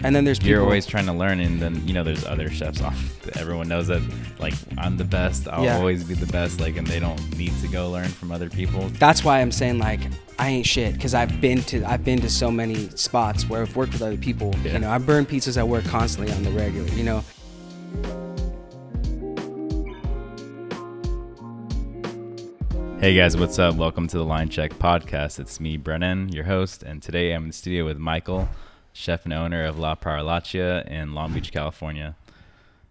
And then there's people. You're always trying to learn, and then there's other chefs off. Everyone knows that, like, I'm the best. I'll always be the best. Like, and they don't need to go learn from other people. That's why I'm saying, like, I ain't shit, because I've been to so many spots where I've worked with other people. Yeah. I burn pizzas at work constantly on the regular. Hey guys, what's up? Welcome to the Linecheck podcast. It's me, Brennan, your host, and today I'm in the studio with Michael, chef and owner of La Parolaccia in Long Beach, California.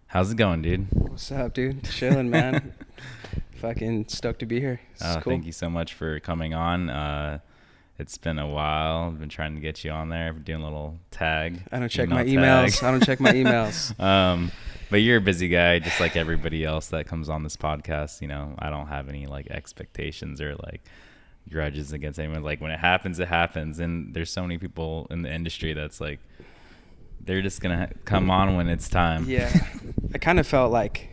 How's it going, dude? What's up, dude? Chilling, man. Fucking stoked to be here. Cool. Thank you so much for coming on. It's been a while. I've been trying to get you on there. We're doing a little tag. I don't check my emails. But you're a busy guy, just like everybody else that comes on this podcast. I don't have any like expectations or like grudges against anyone. Like when it happens, it happens. And there's so many people in the industry that's like, they're just gonna come on when it's time. Yeah, I kind of felt like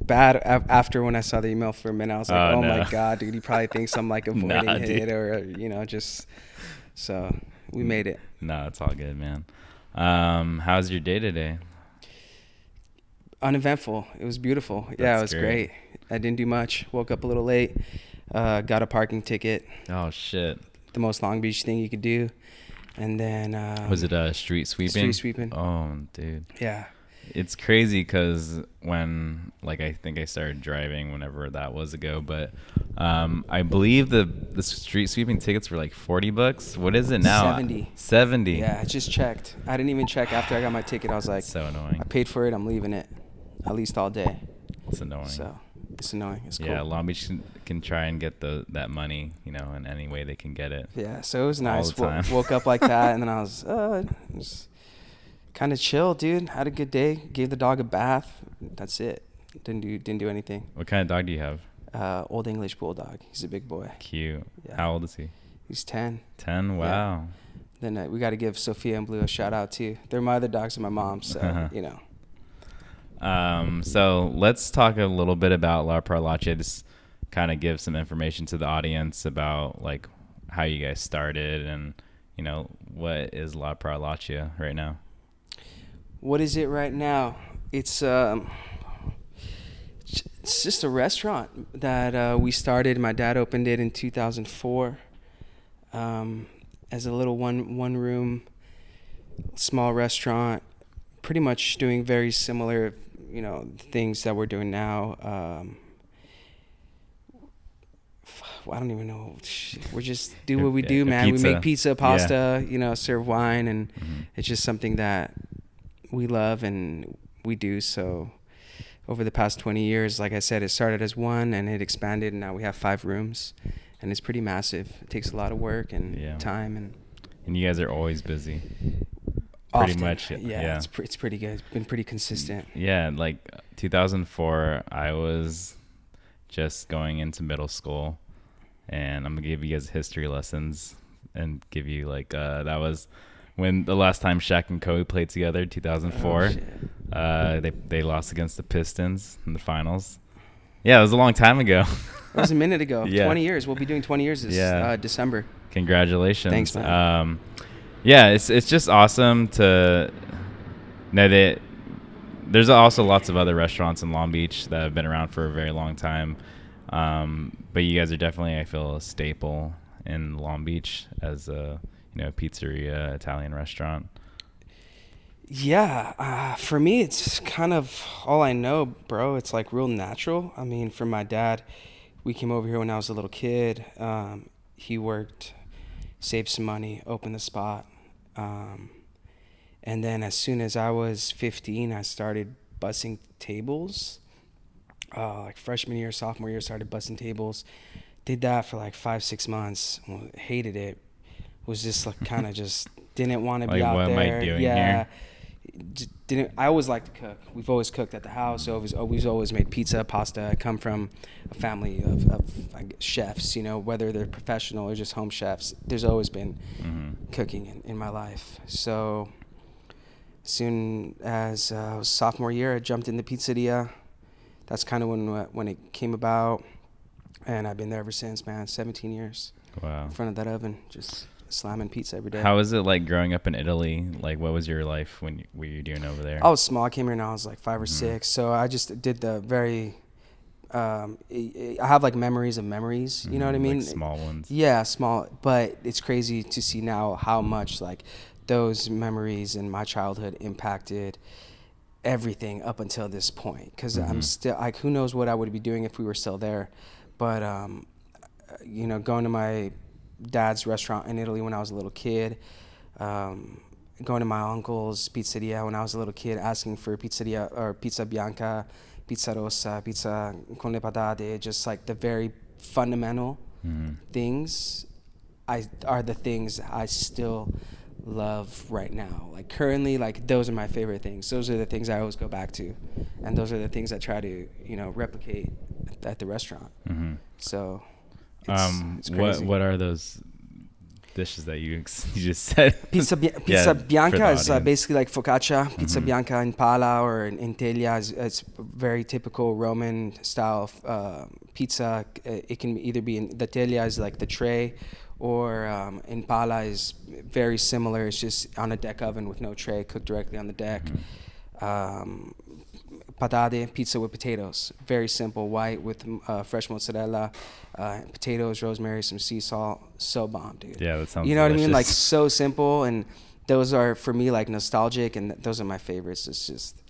bad after when I saw the email for a minute. I was like, oh no. My God, dude, he probably thinks I'm like avoiding it or just. So we made it. No, it's all good, man. How's your day today? Uneventful. It was beautiful. Yeah, it was great. I didn't do much. Woke up a little late. Got a parking ticket. Oh shit. The most Long Beach thing you could do. And then was it street sweeping? Street sweeping. Oh, dude. Yeah. It's crazy because when, like, I think I started driving whenever that was ago, but I believe the street sweeping tickets were like $40. What is it now? 70. Yeah, I just checked. I didn't even check after I got my ticket. I was like, it's so annoying. I paid for it. I'm leaving it at least all day. It's annoying. So it's annoying. It's cool. Yeah, Long Beach can try and get that money, in any way they can get it. Yeah, so it was nice. All the time. Woke up like that, and then I was kind of chill, dude. Had a good day. Gave the dog a bath. That's it. Didn't do anything. What kind of dog do you have? Old English Bulldog. He's a big boy. Cute. Yeah. How old is he? He's 10. 10? Wow. Yeah. Then we got to give Sophia and Blue a shout out too. They're my other dogs and my mom, so So let's talk a little bit about La Parolaccia. Just kind of give some information to the audience about like how you guys started and what is La Parolaccia right now. What is it right now? It's just a restaurant that we started. My dad opened it in 2004 as a little one room small restaurant, pretty much doing very similar things that we're doing now. I don't even know. We're just do what we do, man. Pizza. We make pizza, pasta, serve wine, and it's just something that we love and we do. So over the past 20 years, like I said, it started as one and it expanded, and now we have 5 rooms, and it's pretty massive. It takes a lot of work and time, and you guys are always busy. Often. Pretty much. Yeah. It's pretty good. It's been pretty consistent. Yeah, like 2004, I was just going into middle school, and I'm gonna give you guys history lessons and give you like that was when the last time Shaq and Kobe played together, 2004. They lost against the Pistons in the finals. Yeah, it was a long time ago. It was a minute ago. Yeah. 20 years. We'll be doing 20 years this December. Congratulations. Thanks, man. Yeah, it's just awesome to know that there's also lots of other restaurants in Long Beach that have been around for a very long time. But you guys are definitely, I feel, a staple in Long Beach as a pizzeria, Italian restaurant. Yeah, for me, it's kind of all I know, bro. It's like real natural. I mean, for my dad, we came over here when I was a little kid. He worked, saved some money, opened the spot. And then as soon as I was 15, I started bussing tables. Like freshman year, sophomore year, started bussing tables. Did that for like 5-6 months. Hated it. Was just like kind of just didn't want to be out there. What am I doing here? I always liked to cook. We've always cooked at the house. We've always made pizza, pasta. I come from a family of chefs, whether they're professional or just home chefs. There's always been cooking in my life. So as soon as sophomore year, I jumped in the pizzeria. That's kind of when it came about. And I've been there ever since, man. 17 years. Wow. In front of that oven. Just slamming pizza every day. How was it like growing up in Italy? Like, what was your life when were you doing over there? I was small. I came here when I was like 5 or 6. So I just did the very. I have like memories of memories. You know what I mean? Like small ones. Yeah, small. But it's crazy to see now how much like those memories in my childhood impacted everything up until this point. Because I'm still like, who knows what I would be doing if we were still there. But you know, going to my dad's restaurant in Italy when I was a little kid, going to my uncle's pizzeria when I was a little kid, asking for pizzeria or pizza bianca, pizza rossa, pizza con le patate, just like the very fundamental things are the things I still love right now. Like currently, like those are my favorite things. Those are the things I always go back to, and those are the things I try to, you know, replicate at the restaurant. So it's crazy. What are those dishes that you just said? Pizza bianca is basically like focaccia. Pizza bianca in pala or in teglia is very typical Roman style pizza. It can either be in the teglia is like the tray, or in pala is very similar. It's just on a deck oven with no tray, cooked directly on the deck. Patate, pizza with potatoes. Very simple, white with fresh mozzarella, potatoes, rosemary, some sea salt. So bomb, dude. Yeah, that sounds You know delicious. what I mean? Like so simple, and those are for me like nostalgic, and those are my favorites. It's just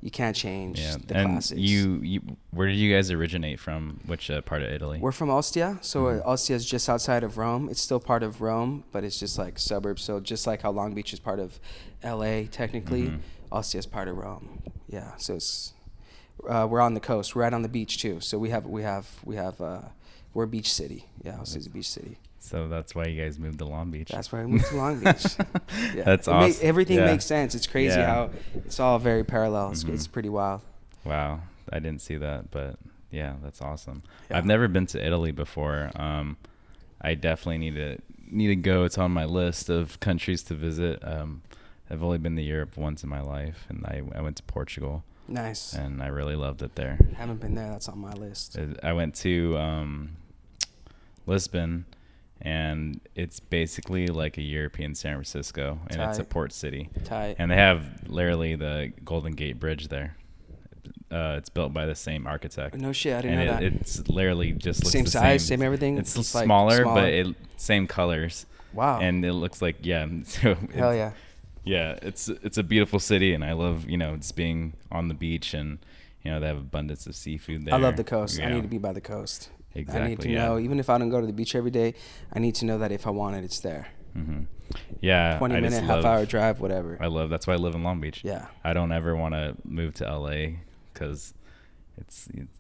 you can't change the classics. You where did you guys originate from? Which part of Italy? We're from Ostia, so Ostia is just outside of Rome. It's still part of Rome, but it's just like suburbs. So just like how Long Beach is part of LA technically, Ostia is part of Rome. Yeah, so it's we're on the coast. We're right on the beach too. So we're a beach city. Yeah, Ostia's a beach city. So that's why you guys moved to Long Beach. That's why we moved to Long Beach. Yeah. That's awesome. Everything makes sense. It's crazy how it's all very parallel. It's pretty wild. Wow, I didn't see that, but yeah, that's awesome. Yeah. I've never been to Italy before. I definitely need to go. It's on my list of countries to visit. I've only been to Europe once in my life, and I went to Portugal. Nice. And I really loved it there. Haven't been there. That's on my list. I went to Lisbon, and it's basically like a European San Francisco, and it's a port city. Tight. And they have literally the Golden Gate Bridge there. It's built by the same architect. No shit, I didn't know that. It's literally just looks same the size, same everything. It's just smaller, like but same colors. Wow. And it looks like so hell yeah. Yeah, it's a beautiful city, and I love just being on the beach, and they have abundance of seafood there. I love the coast. I need to be by the coast. Exactly. I need to know, even if I don't go to the beach every day, I need to know that if I want it, it's there. Yeah. 20-minute, half-hour drive, whatever. That's why I live in Long Beach. Yeah. I don't ever want to move to LA because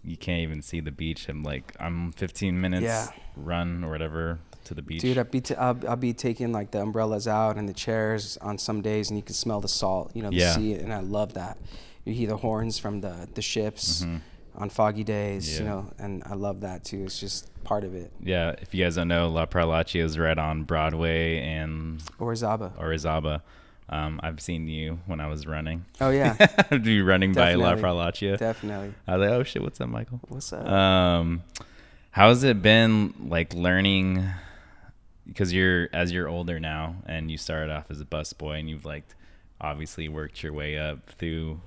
you can't even see the beach. I'm 15 minutes run or whatever to the beach. Dude, I'll be taking like the umbrellas out and the chairs on some days, and you can smell the salt, the sea, and I love that. You hear the horns from the ships on foggy days, and I love that too. It's just part of it. Yeah, if you guys don't know, La Parolaccia is right on Broadway and Orizaba. I've seen you when I was running. Oh yeah, I'd be running by La Parolaccia. Definitely. I was like, oh shit, what's up, Michael? What's up? How's it been learning? Because as you're older now, and you started off as a busboy, and you've obviously worked your way up through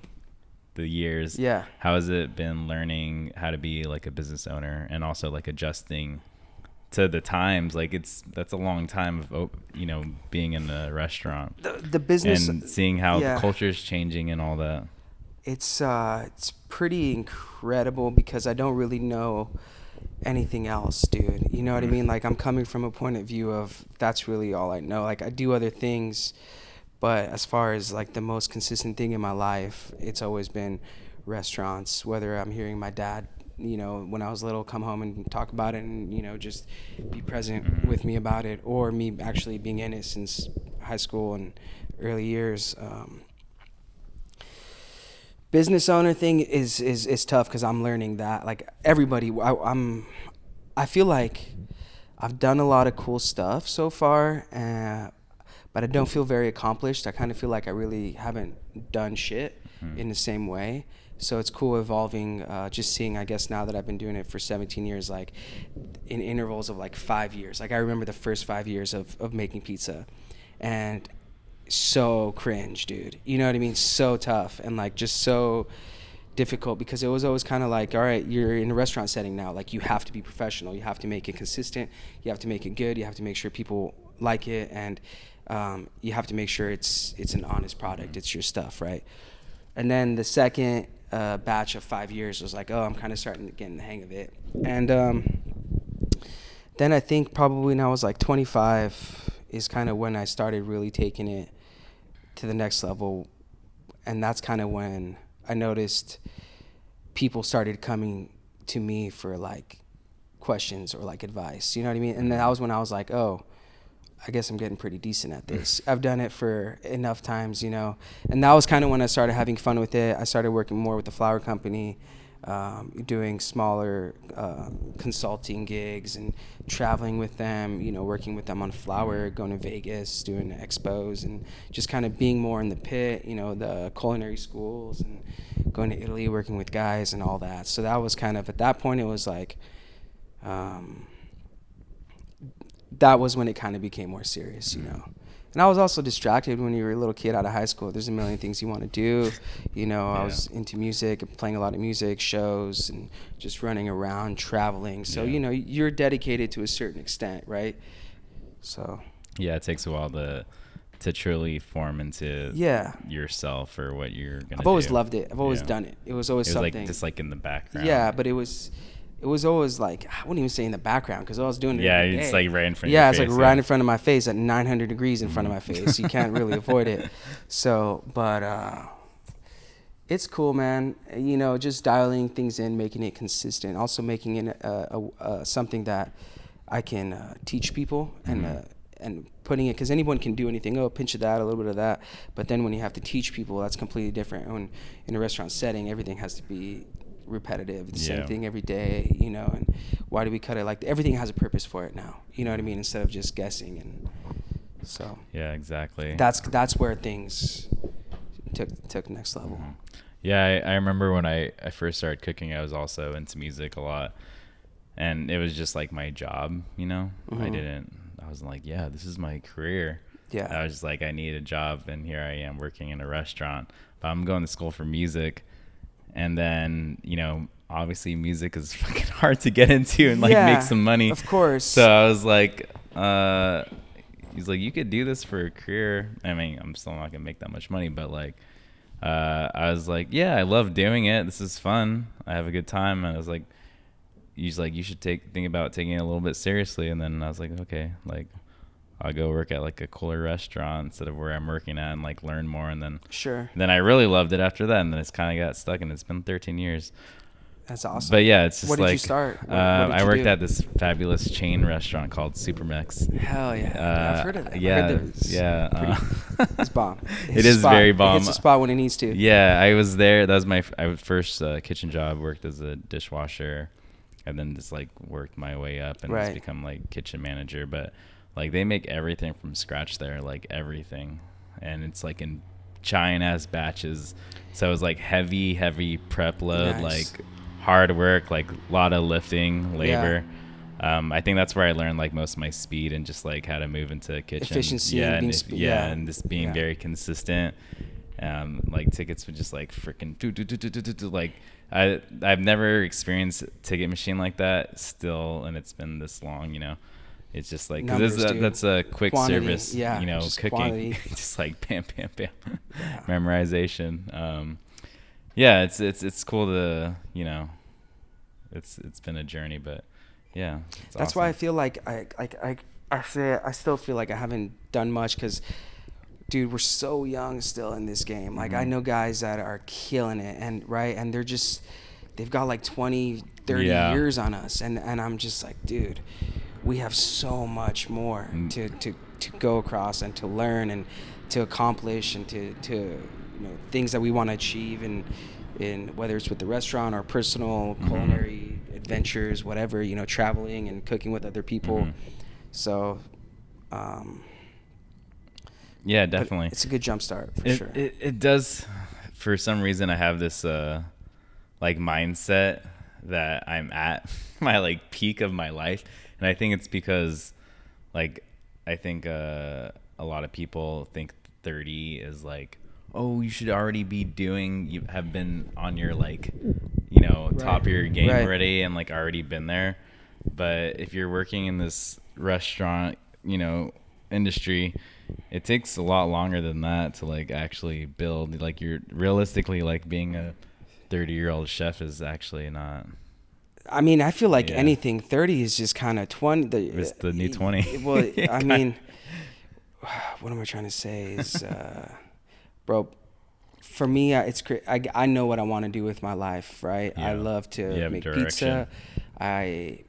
the years. Yeah. How has it been learning how to be a business owner, and also adjusting to the times? That's a long time of being in a restaurant. The business and seeing how the culture is changing and all that. It's pretty incredible because I don't really know anything else, dude. You know what I mean? I'm coming from a point of view of that's really all I know. I do other things, but as far as the most consistent thing in my life, it's always been restaurants. Whether I'm hearing my dad, when I was little, come home and talk about it, and just be present with me about it, or me actually being in it since high school and early years. Business owner thing is tough because I'm learning that everybody. I feel like I've done a lot of cool stuff so far, but I don't feel very accomplished. I kind of feel like I really haven't done shit in the same way. So it's cool evolving, just seeing, I guess, now that I've been doing it for 17 years, like in intervals of like 5 years. Like I remember the first 5 years of making pizza, and so cringe, dude. You know what I mean? So tough, and like just so difficult, because it was always kind of like, all right, you're in a restaurant setting now. Like you have to be professional. You have to make it consistent. You have to make it good. You have to make sure people like it, and you have to make sure it's an honest product. It's your stuff, right? And then the second batch of 5 years was like, oh, I'm kind of starting to get in the hang of it. And then I think probably when I was like 25 is kind of when I started really taking it to the next level. And that's kind of when I noticed people started coming to me for like questions or like advice, you know what I mean? And that was when I was like, oh, I guess I'm getting pretty decent at this. I've done it for enough times, you know. And that was kind of when I started having fun with it. I started working more with the flour company, doing smaller consulting gigs and traveling with them, you know, working with them on flour, going to Vegas, doing expos, and just kind of being more in the pit, you know, the culinary schools, and going to Italy, working with guys and all that. So that was kind of, at that point, it was like, that was when it kind of became more serious, you know. And I was also distracted when you were a little kid out of high school. There's a million things you want to do. You know, I was into music, playing a lot of music, shows, and just running around, traveling. So, you know, you're dedicated to a certain extent, right? So. Yeah, it takes a while to truly form into yourself or what you're going to do. I've always loved it. I've always done it. It was always something. Like, just like in the background. Yeah, but it was always like, I wouldn't even say in the background, because I was doing it every day. It's like right in front of your face. Yeah, it's like right in front of my face at 900 degrees in front of my face. You can't really avoid it. So, but it's cool, man. You know, just dialing things in, making it consistent. Also making it something that I can teach people, and putting it, because anyone can do anything. Oh, a pinch of that, a little bit of that. But then when you have to teach people, that's completely different. When in a restaurant setting, everything has to be repetitive, the same thing every day, you know. And why do we cut it? Like, everything has a purpose for it now, you know what I mean, instead of just guessing. And so exactly, that's where things took next level. I remember when I first started cooking, I was also into music a lot, and it was just like my job, you know. I was like, this is my career. I was just like, I need a job, and here I am working in a restaurant, but I'm going to school for music. And then, you know, obviously music is fucking hard to get into and like make some money. Of course. So I was like, he's like, you could do this for a career. I mean, I'm still not gonna make that much money, but like, I was like, I love doing it. This is fun. I have a good time. And I was like, he's like, you should think about taking it a little bit seriously. And then I was like, okay, like, I'll go work at like a cooler restaurant instead of where I'm working at, and like learn more. And then then I really loved it after that, and then it's kind of got stuck, and it's been 13 years. That's awesome. But yeah, it's just what like, did you start? I worked at this fabulous chain restaurant called Supermex. Hell yeah. I've heard of that. It's bomb. It is very bomb. It hits the spot when it needs to. Yeah, I was there. That was my first kitchen job. Worked as a dishwasher, and then just like worked my way up and just become like kitchen manager. But like, they make everything from scratch there, like everything. And it's like in giant ass batches. So it was like heavy prep load, like hard work, like a lot of lifting, labor. I think that's where I learned like most of my speed and just like how to move into a kitchen. Efficiency and and just being very consistent. Like tickets would just like freaking like I've never experienced a ticket machine like that still, and it's been this long, you know. It's just like, because that's a quick service, you know, cooking, just like bam, memorization. It's cool to, you know, it's been a journey, but that's awesome. Why I feel like I still feel like I haven't done much, because, dude, we're so young still in this game. Like, I know guys that are killing it, and they've got like 20, 30 years on us, and I'm just like, dude, we have so much more to go across and to learn and to accomplish, and to you know, things that we want to achieve in whether it's with the restaurant or personal culinary adventures, whatever, you know, traveling and cooking with other people. So Yeah, definitely. But it's a good jump start for sure. It does. For some reason, I have this like mindset that I'm at my like peak of my life, and I think it's because like I think a lot of people think 30 is like, oh, you should already be doing, you have been on your like, top of your game already and like already been there. But if you're working in this restaurant, industry, it takes a lot longer than that to like actually build. Like you're realistically like being a 30-year-old chef is actually not. I mean, I feel like anything 30 is just kind of 20. It's the new 20. Well, I mean, what am I trying to say is, bro, for me, I know what I want to do with my life, right? Yeah. I love to make pizza. I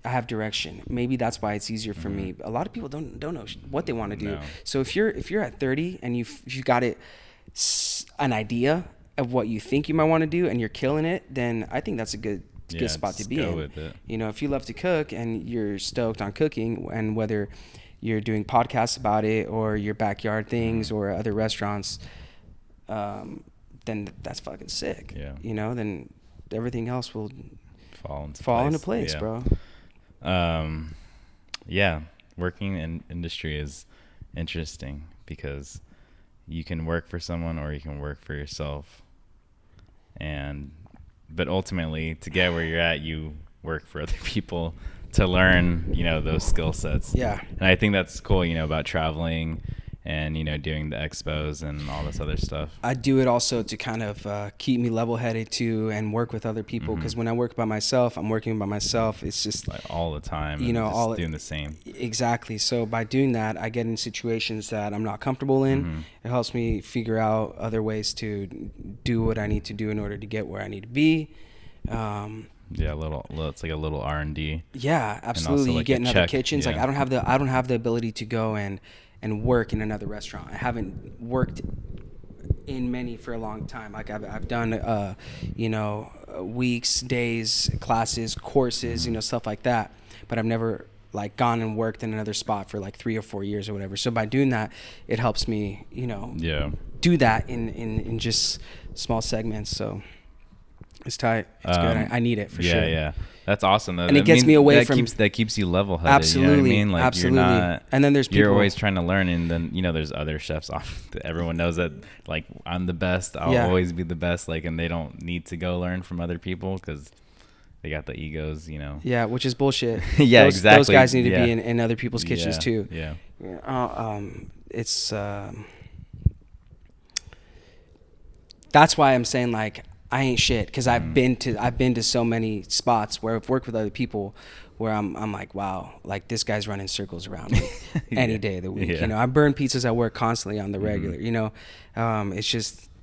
have direction. Maybe that's why it's easier for me. A lot of people don't know what they want to do. No. So if you're at 30 and you got an idea of what you think you might want to do and you're killing it, then I think that's a good spot to be in. With it. If you love to cook and you're stoked on cooking, and whether you're doing podcasts about it or your backyard things or other restaurants, then that's fucking sick. Yeah. Then everything else will fall into place, bro. Yeah, working in industry is interesting because you can work for someone or you can work for yourself. But ultimately, to get where you're at, you work for other people to learn, those skill sets. Yeah. And I think that's cool, about traveling and, doing the expos and all this other stuff. I do it also to kind of keep me level-headed too and work with other people, because when I work by myself, I'm working by myself. It's just like all the time, just doing the same. Exactly. So by doing that, I get in situations that I'm not comfortable in. It helps me figure out other ways to do what I need to do in order to get where I need to be. Yeah, it's like a little R&D. Yeah, absolutely. You get in other kitchens. Yeah. Like I don't have the ability to go and work in another restaurant. I haven't worked in many for a long time. Like I've done weeks, days, classes, courses, stuff like that. But I've never like gone and worked in another spot for like 3 or 4 years or whatever. So by doing that, it helps me, do that in just small segments. So it's tight. It's good. I need it for sure. Yeah. That's awesome though. And it gets me away from that keeps you level headed. Absolutely. You know what I mean? Like absolutely. You're not, and then there's people, you're always trying to learn, and then there's other chefs off. Everyone knows that like I'm the best. I'll always be the best. Like, and they don't need to go learn from other people because they got the egos. Yeah, which is bullshit. Yeah, exactly. Those guys need to be in other people's kitchens too. Yeah. It's that's why I'm saying like I ain't shit, because I've been to so many spots where I've worked with other people where I'm like, wow, like this guy's running circles around me any day of the week. I burn pizzas at work constantly on the regular.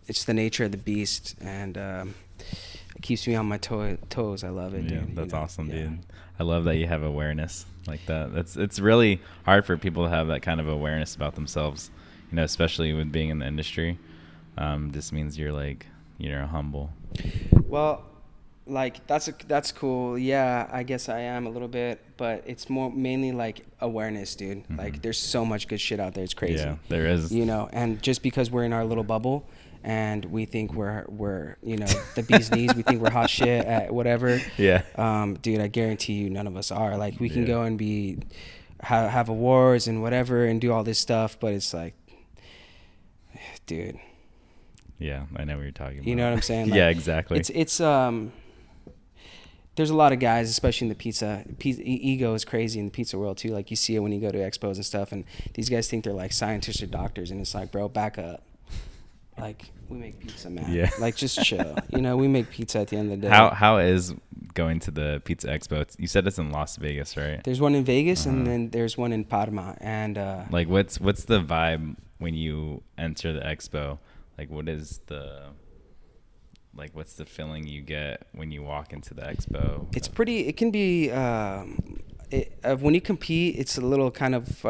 It's the nature of the beast, and it keeps me on my toes. I love it, dude. That's awesome, dude. I love that you have awareness like that. It's really hard for people to have that kind of awareness about themselves, especially with being in the industry. This means you're humble. Well, like that's cool. Yeah, I guess I am a little bit, but it's mainly like awareness, dude. Like there's so much good shit out there. It's crazy. Yeah, there is. And just because we're in our little bubble and we think we're the bee's knees, we think we're hot shit at whatever. Yeah. Dude, I guarantee you none of us are. Like we can go and have awards and whatever and do all this stuff, but it's like, dude. Yeah, I know what you're talking about. You know what I'm saying? Like, yeah, exactly. It's there's a lot of guys, especially in the pizza ego is crazy in the pizza world too. Like you see it when you go to expos and stuff, and these guys think they're like scientists or doctors, and it's like, bro, back up. Like we make pizza, man. Yeah. Like just chill. We make pizza at the end of the day. How is going to the pizza expo? You said it's in Las Vegas, right? There's one in Vegas, and then there's one in Parma, and like what's the vibe when you enter the expo? Like what's the feeling you get when you walk into the expo? It can be, when you compete, it's a little kind of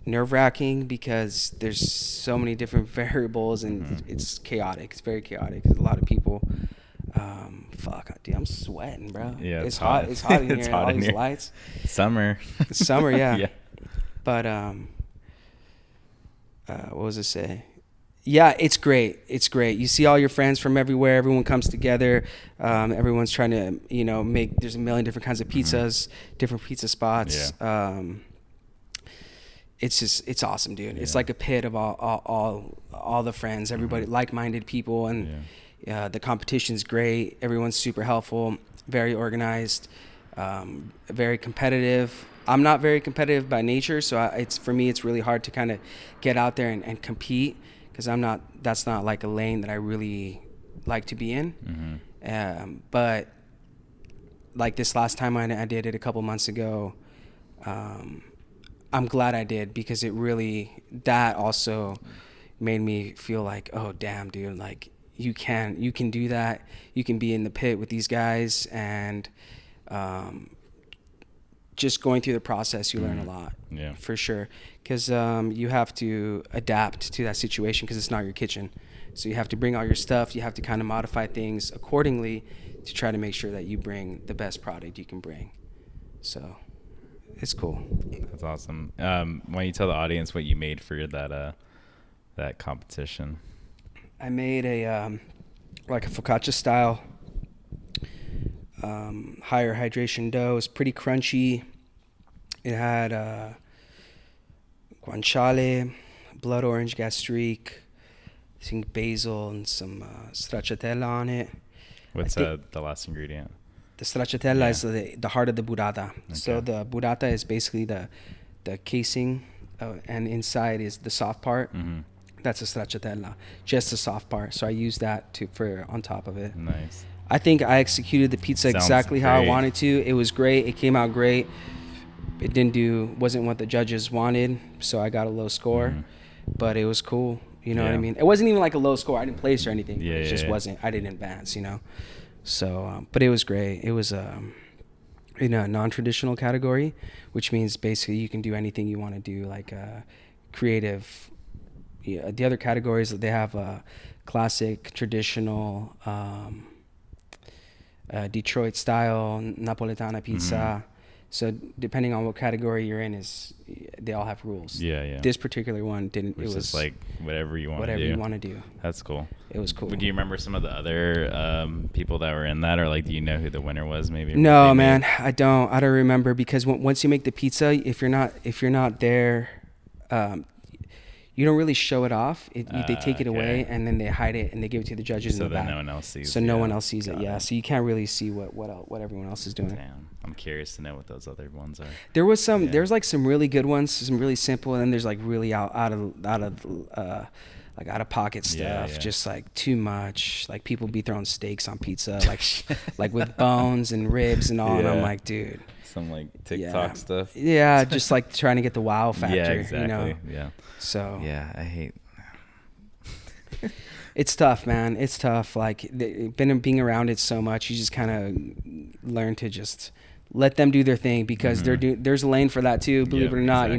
nerve-wracking because there's so many different variables and it's chaotic. It's very chaotic. There's a lot of people. Dude, I'm sweating, bro. Yeah, it's hot. It's hot in here. It's hot all in these here. lights. Summer. It's summer, yeah. Yeah. But what was it say? Yeah, it's great. It's great. You see all your friends from everywhere. Everyone comes together. Everyone's trying to, make. There's a million different kinds of pizzas, different pizza spots. Yeah. It's awesome, dude. Yeah. It's like a pit of all the friends, everybody, like-minded people, and the competition's great. Everyone's super helpful, very organized, very competitive. I'm not very competitive by nature, so for me it's really hard to kind of get out there and compete, because that's not like a lane that I really like to be in. But like this last time I did it a couple months ago, I'm glad I did, because that also made me feel like, oh damn, dude, like you can do that. You can be in the pit with these guys, and just going through the process, you learn a lot. Yeah, for sure, because you have to adapt to that situation, because it's not your kitchen. So you have to bring all your stuff. You have to kind of modify things accordingly to try to make sure that you bring the best product you can bring. So it's cool. That's awesome. Why don't you tell the audience what you made for that competition? I made a like a focaccia style higher hydration dough. It's pretty crunchy. It had guanciale, blood orange gastrique, I think basil, and some stracciatella on it. What's the last ingredient? The stracciatella is the heart of the burrata. Okay. So the burrata is basically the casing, and inside is the soft part. That's a stracciatella, just the soft part. So I use that for on top of it. Nice. I think I executed the pizza exactly how I wanted to. It was great. It came out great. It wasn't what the judges wanted, so I got a low score, but it was cool. You know what I mean? It wasn't even like a low score. I didn't place or anything. It just wasn't. I didn't advance, So, but it was great. It was in a non-traditional category, which means basically you can do anything you want to do, like creative. Yeah, the other categories, they have classic, traditional, Detroit style, Napoletana pizza. So depending on what category you're in, they all have rules. Yeah. This particular one didn't. It was just like whatever you want to do. Whatever you want to do. That's cool. It was cool. Do you remember some of the other people that were in that, or like do you know who the winner was? Maybe. No, man, I don't remember, because once you make the pizza, if you're not there, you don't really show it off. They take it away, and then they hide it, and they give it to the judges in the back. So no one else sees. So no one else sees it. Yeah. So you can't really see what everyone else is doing. Damn. I'm curious to know what those other ones are. There was some. Yeah. There's like some really good ones, some really simple, and then there's like really out of pocket stuff. Just like too much. Like people be throwing steaks on pizza, like with bones and ribs and all. And I'm like, dude. Some like TikTok stuff. Yeah, just like trying to get the wow factor. Yeah, exactly. Yeah. So. Yeah, I hate. It's tough, man. It's tough. Like being around it so much, you just kind of learn to just let them do their thing, because there's a lane for that too. Believe it or not,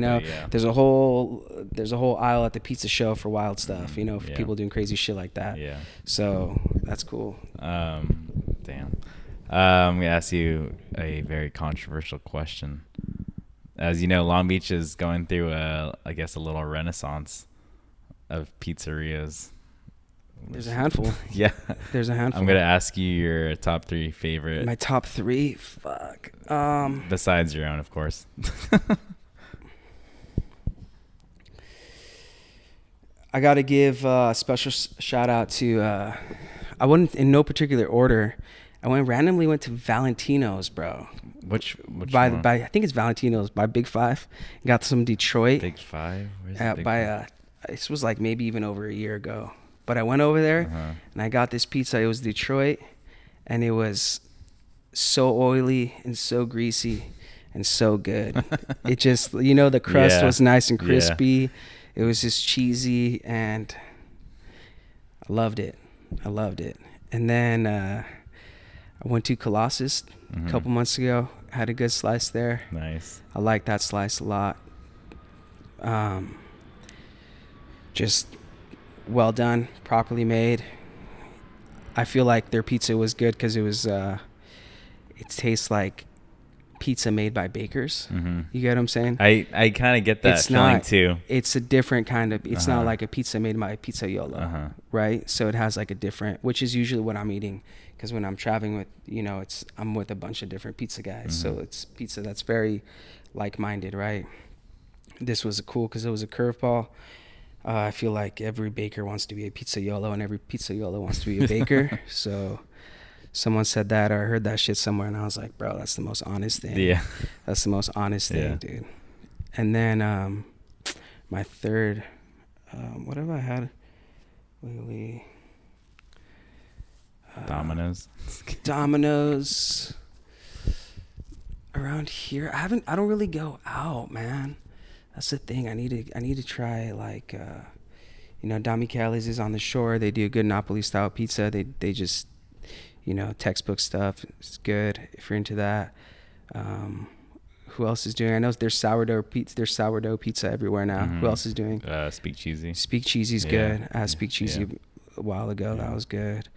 there's a whole aisle at the pizza show for wild stuff. For people doing crazy shit like that. Yeah. So that's cool. Damn. I'm gonna ask you a very controversial question. As you know, Long Beach is going through I guess a little renaissance of pizzerias. There's a handful. Yeah. There's a handful. I'm going to ask you your top 3 favorite. My top 3? Fuck. Besides your own, of course. I got to give a special shout out to, I went in no particular order. I randomly went to Valentino's, bro. Which one? I think it's Valentino's by Big Five. Got some Detroit. Big Five? Where's Big Five? This was like maybe even over a year ago. But I went over there and I got this pizza. It was Detroit, and it was so oily and so greasy and so good. It just, the crust was nice and crispy. Yeah. It was just cheesy, and I loved it. And then I went to Colossus a couple months ago. Had a good slice there. Nice. I like that slice a lot. Just well done, properly made. I feel like their pizza was good because it tastes like pizza made by bakers. You get what I'm saying? I kind of get that It's feeling not, too. it's a different kind of, it's not like a pizza made by pizzaiolo, right? So it has like a different, which is usually what I'm eating, because when I'm traveling with, I'm with a bunch of different pizza guys. So it's pizza that's very like-minded, right? This was cool because it was a curveball. I feel like every baker wants to be a pizzaiolo and every pizzaiolo wants to be a baker. So someone said that, or I heard that shit somewhere, and I was like, bro, that's the most honest thing. Yeah. That's the most honest thing, dude. And then my third, what have I had lately? Domino's. Around here, I don't really go out, man. That's the thing. I need to try, like, Don Michele's is on the shore. They do a good Napoli style pizza. They just, textbook stuff. It's good if you're into that. Who else is doing? I know there's sourdough pizza. There's sourdough pizza everywhere now. Who else is doing? Speak Cheesy. Speak Cheesy's good. I had Speak Cheesy a while ago. That was good.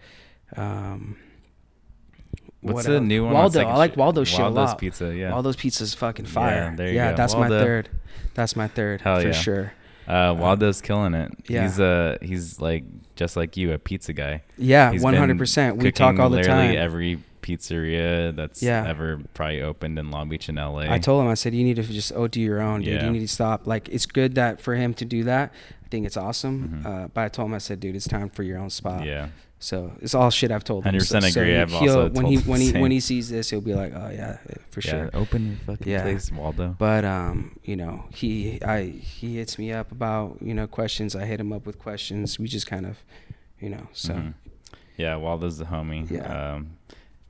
What's the new one? Waldo. I like Waldo's shit a lot. Waldo's pizza, yeah. Waldo's pizza's fucking fire. Yeah, there you go. That's Waldo. my third. That's my third. Hell for yeah. sure. Waldo's killing it. Yeah. He's like just like you, a pizza guy. Yeah, He's 100%. We talk all the time. Literally every pizzeria that's ever probably opened in Long Beach and LA. I told him, I said, you need to just do your own, dude. You need to stop. Like, it's good that for him to do that. I think it's awesome. But I told him, I said, dude, it's time for your own spot. Yeah. So it's all shit I've told him. 100% agree. I've also told him when he sees this, he'll be like, oh yeah, for sure. Open your fucking place, Waldo. But he hits me up about questions. I hit him up with questions. We just kind of, so. Yeah, Waldo's the homie.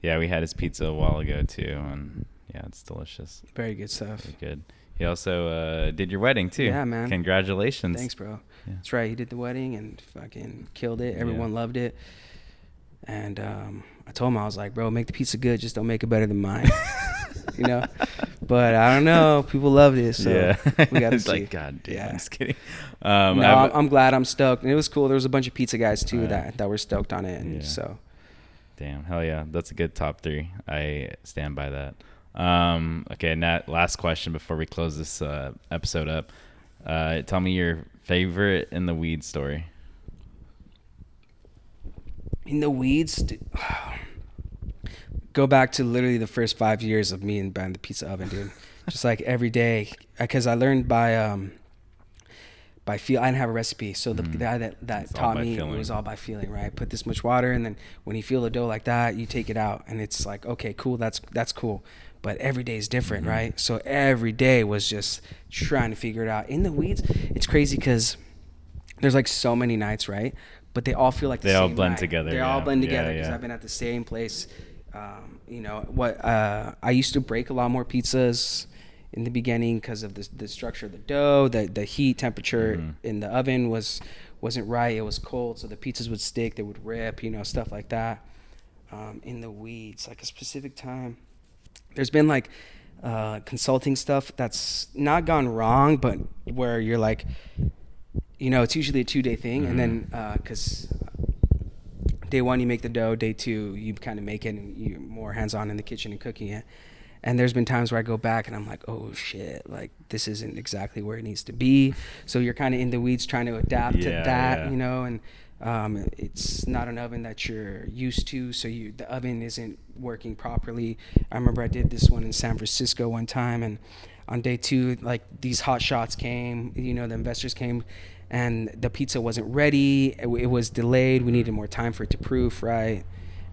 Yeah. We had his pizza a while ago too, and it's delicious. Very good stuff. Very good. He also did your wedding too. Yeah, man. Congratulations. Thanks, bro. Yeah. That's right. He did the wedding and fucking killed it. Everyone loved it. And I told him, I was like, bro, make the pizza good. Just don't make it better than mine. But I don't know. People loved it. So we got to see. Like, God damn. I'm just kidding. I'm glad. I'm stoked. And it was cool. There was a bunch of pizza guys too that were stoked on it. And so. Damn. Hell yeah. That's a good top 3. I stand by that. Okay. Nat, last question before we close this episode up. Tell me your favorite in the weed story. In the weeds, go back to literally the first 5 years of me and Ben the Pizza Oven, dude. Just like every day, because I learned by feel. I didn't have a recipe, so the guy that taught me, it was all by feeling, right? Put this much water, and then when you feel the dough like that, you take it out, and it's like, okay, cool, that's cool. But every day is different, right? So every day was just trying to figure it out. In the weeds, it's crazy because there's like so many nights, right? But they all feel like the same. They all blend together. They all blend together because I've been at the same place. I used to break a lot more pizzas in the beginning because of the structure of the dough, the heat temperature in the oven wasn't right. It was cold, so the pizzas would stick, they would rip, stuff like that. In the weeds, like a specific time, there's been like consulting stuff that's not gone wrong, but where you're like, it's usually a 2-day thing, and then because day 1 you make the dough, day 2 you kind of make it, and you're more hands-on in the kitchen and cooking it. And there's been times where I go back and I'm like, oh shit, like this isn't exactly where it needs to be. So you're kind of in the weeds trying to adapt to that, and it's not an oven that you're used to, so the oven isn't working properly. I remember I did this one in San Francisco one time, and on day 2, like these hot shots came, the investors came, and the pizza wasn't ready. It was delayed. We needed more time for it to proof, right?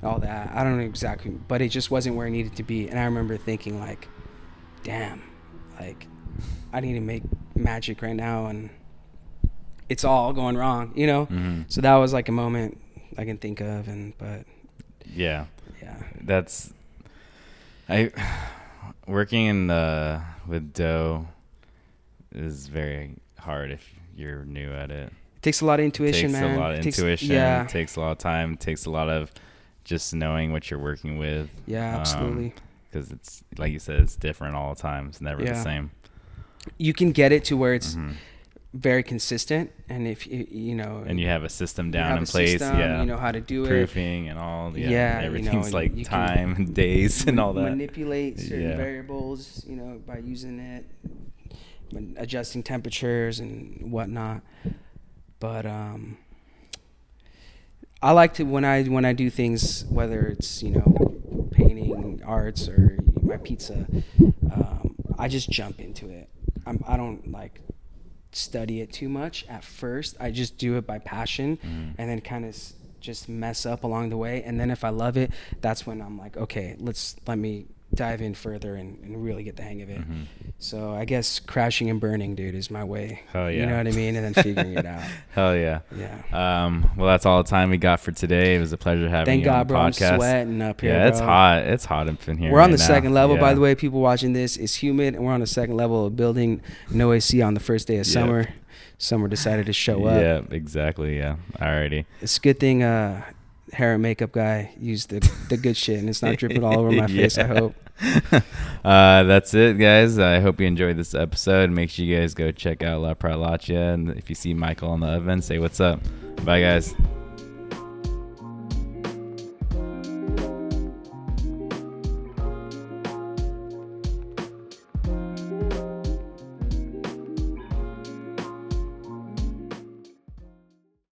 All that. I don't know exactly, but it just wasn't where it needed to be. And I remember thinking like, damn, like I need to make magic right now, and it's all going wrong, So that was like a moment I can think of, that's working with dough is very hard if you're new at it. It takes a lot of intuition, man. It takes a lot of intuition. It takes a lot of time. It takes a lot of just knowing what you're working with. Yeah, absolutely. Because it's, like you said, it's different all the time. It's never the same. You can get it to where it's very consistent, and if you know, and you have a system you down have in a place, system, yeah, you know how to do it. proofing and all, Yeah, everything's and like you time and days and all that. Manipulate certain Yeah. variables, you know, by using it, adjusting temperatures and whatnot. But I like to when I do things, whether it's, you know, painting, arts, or my pizza, I just jump into it. I don't like study it too much at first. I just do it by passion, and then kind of just mess up along the way. And then if I love it, that's when I'm like, okay, let me dive in further and really get the hang of it. So I guess crashing and burning, dude, is my way. Hell yeah. You know what I mean? And then figuring it out. Hell yeah. Yeah. Well, that's all the time we got for today. It was a pleasure having Thank you God, on the bro. podcast. I'm sweating up here. Yeah, bro. it's hot. It's hot up in here. We're on right the now. second level, by Yeah. the way. People watching this, it's humid, and we're on the second level of building. No AC on the first day of summer. Summer decided to show up. Yeah, exactly. Yeah. Alrighty. It's a good thing hair and makeup guy used the good shit, and it's not dripping all over my face, I hope. That's it, guys. I hope you enjoyed this episode. Make sure you guys go check out La Parolaccia, and if you see Michael in the oven, say what's up. Bye, guys.